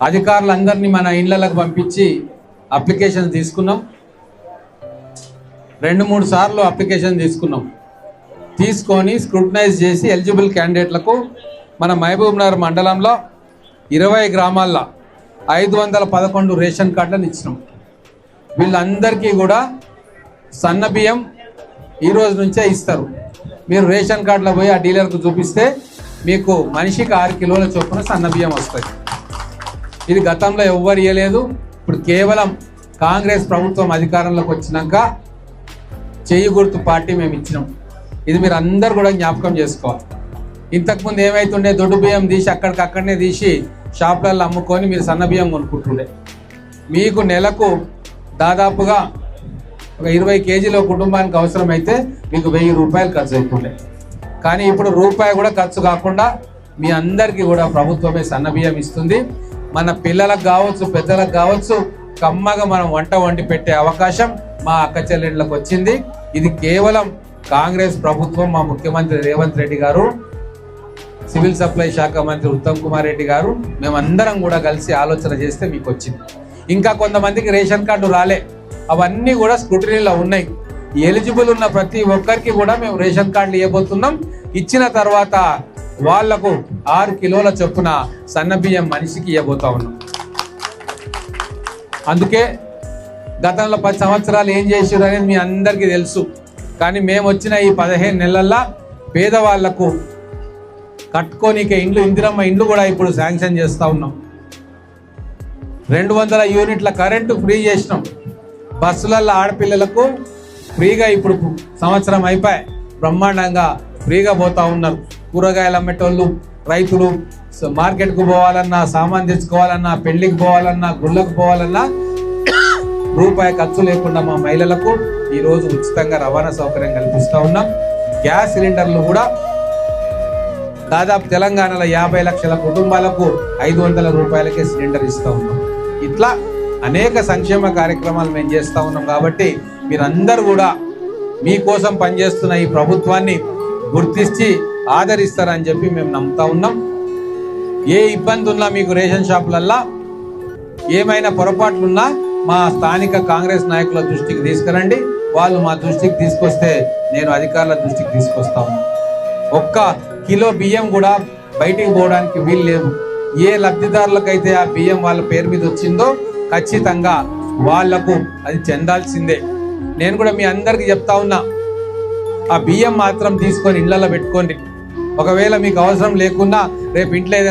అధికారులందరినీ మన ఇళ్లకు పంపించి అప్లికేషన్ తీసుకున్నాం. 2-3 సార్లు అప్లికేషన్ తీసుకొని స్క్రూటనైజ్ చేసి ఎలిజిబుల్ క్యాండిడేట్లకు మన మహబూబ్నగర్ మండలంలో 20 గ్రామాల్లో 511 రేషన్ కార్డులను ఇచ్చినాం. వీళ్ళందరికీ కూడా సన్న బియ్యం ఈ రోజు నుంచే ఇస్తారు. మీరు రేషన్ కార్డులో పోయి ఆ డీలర్కు చూపిస్తే మీకు మనిషికి 6 కిలోల చొప్పున సన్న బియ్యం వస్తుంది. ఇది గతంలో ఎవ్వరు ఇవ్వలేదు. ఇప్పుడు కేవలం కాంగ్రెస్ ప్రభుత్వం అధికారంలోకి వచ్చినాక చెయ్యి గుర్తు పార్టీ మేము ఇచ్చినాం. ఇది మీరు అందరు కూడా జ్ఞాపకం చేసుకోవాలి. ఇంతకుముందు ఏమైతుండే, దొడ్డు బియ్యం తీసి అక్కడికక్కడనే తీసి షాపులలో అమ్ముకొని మీరు సన్న బియ్యం కొనుక్కుంటుండే. మీకు నెలకు దాదాపుగా ఒక 20 కేజీల కుటుంబానికి అవసరమైతే మీకు 1000 రూపాయలు ఖర్చు అవుతుండే. కానీ ఇప్పుడు రూపాయి కూడా ఖర్చు కాకుండా మీ అందరికీ కూడా ప్రభుత్వమే సన్న బియ్యం ఇస్తుంది. మన పిల్లలకు కావచ్చు, పెద్దలకు కావచ్చు, కమ్మగా మనం వంట వండి పెట్టే అవకాశం మా అక్క చెల్లెళ్ళకు వచ్చింది. ఇది కేవలం కాంగ్రెస్ ప్రభుత్వం, మా ముఖ్యమంత్రి రేవంత్ రెడ్డి గారు, సివిల్ సప్లై శాఖ మంత్రి ఉత్తమ్ కుమార్ రెడ్డి గారు, మేమందరం కూడా కలిసి ఆలోచన చేస్తే మీకు వచ్చింది. ఇంకా కొంతమందికి రేషన్ కార్డు రాలే, అవన్నీ కూడా స్క్రూటనీలో ఉన్నాయి. ఎలిజిబుల్ ఉన్న ప్రతి ఒక్కరికి కూడా మేము రేషన్ కార్డులు ఇవ్వబోతున్నాం. ఇచ్చిన తర్వాత వాళ్లకు 6 కిలోల చొప్పున సన్న బియ్యం మనిషికి ఇవ్వబోతా ఉన్నాం. అందుకే గతంలో 10 సంవత్సరాలు ఏం చేసారు అనేది మీ అందరికీ తెలుసు. కానీ మేము వచ్చిన ఈ 15 నెలల్లో పేదవాళ్లకు కట్టుకోనికే ఇండ్లు, ఇందిరమ్మ ఇండ్లు కూడా ఇప్పుడు శాంక్షన్ చేస్తూ ఉన్నాం. 200 యూనిట్ల కరెంటు ఫ్రీ చేసినాం. బస్సులలో ఆడపిల్లలకు ఫ్రీగా ఇప్పుడు సంవత్సరం అయిపోయి బ్రహ్మాండంగా ఫ్రీగా పోతా ఉన్నారు. కూరగాయలు అమ్మేటోళ్ళు, రైతులు మార్కెట్కు పోవాలన్నా, సామాన్ తెచ్చుకోవాలన్నా, పెళ్లికి పోవాలన్నా, గుళ్ళకు పోవాలన్నా రూపాయి ఖర్చు లేకుండా మా మహిళలకు ఈరోజు ఉచితంగా రవాణా సౌకర్యం కల్పిస్తూ ఉన్నాం. గ్యాస్ సిలిండర్లు కూడా దాదాపు తెలంగాణలో 50 లక్షల కుటుంబాలకు 500 రూపాయలకే సిలిండర్ ఇస్తూ ఉన్నాం. ఇట్లా అనేక సంక్షేమ కార్యక్రమాలు మేము చేస్తూ ఉన్నాం. కాబట్టి మీరందరూ కూడా మీకోసం పనిచేస్తున్న ఈ ప్రభుత్వాన్ని గుర్తించి ఆదరిస్తారని చెప్పి మేము నమ్ముతా ఉన్నాం. ఏ ఇబ్బంది ఉన్నా మీకు రేషన్ షాపులల్లో ఏమైనా పొరపాట్లున్నా మా స్థానిక కాంగ్రెస్ నాయకుల దృష్టికి తీసుకురండి. వాళ్ళు మా దృష్టికి తీసుకొస్తే నేను అధికారుల దృష్టికి తీసుకొస్తా ఉన్నాను. 1 కిలో బియ్యం కూడా బయటికి పోవడానికి వీలు లేదు. ఏ లబ్ధిదారులకైతే ఆ బియ్యం వాళ్ళ పేరు మీద వచ్చిందో ఖచ్చితంగా వాళ్లకు అది చెందాల్సిందే. నేను కూడా మీ అందరికీ చెప్తా ఉన్నా, ఆ బియ్యం మాత్రం తీసుకొని ఇళ్లలో పెట్టుకోండి. ఒకవేళ మీకు అవసరం లేకున్నా రేపు ఇంట్లో ఏదైనా